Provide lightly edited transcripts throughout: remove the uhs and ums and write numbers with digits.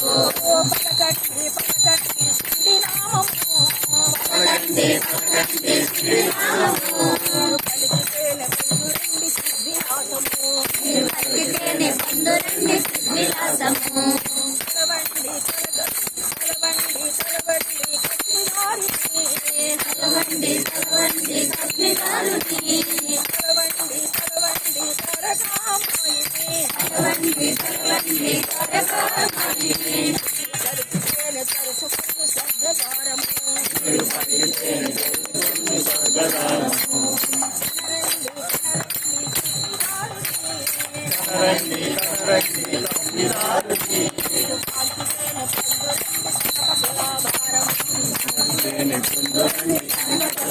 పలకండి పలకండి శ్రీ నామము పలికితేనే పొందురండి సిద్ధిలాసము తలవండి తరుచుకుని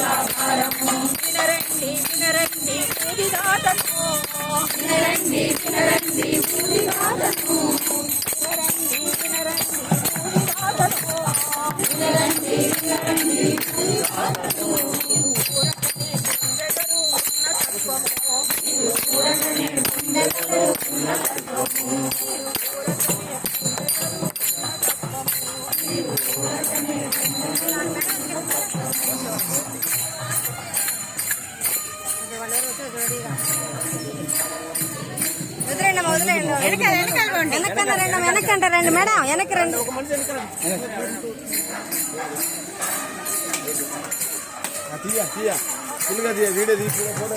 స్వర్గద్వారము వినరండి వినరండి పూజిదాతను వినరండి వినరండి పూజిదాతను వినరండి వినరండి పూజిదాతను వినరండి వినరండి పూజిదాతను గుండెగరు ఉన్న తత్వము గుండెగరు ఉన్న తత్వము వెనక్కంట రండి మేడం వెనక్కి రండి వీడియో తీసి ఫోటో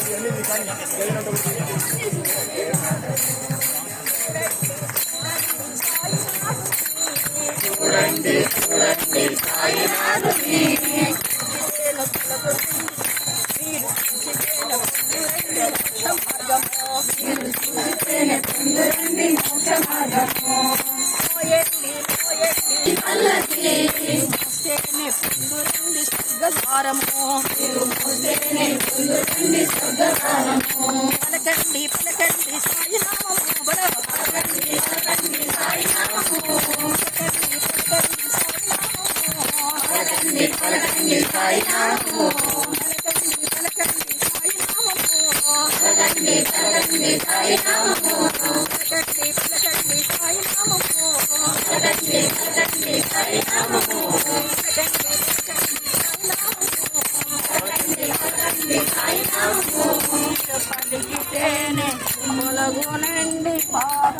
చూడండి చూడండి సాయినాథుని పలకండి పలకండి సాయి నామము పలకండి పలకండి సాయి నామము పలకండి పలకండి సాయి నామము పలకండి పలకండి సాయి నామము పలకండి పలకండి సాయి నామము పలకండి పలకండి సాయి నామము పలకండి పలకండి సాయి నామము పలకండి పలికితేనే మొలగునండి పాప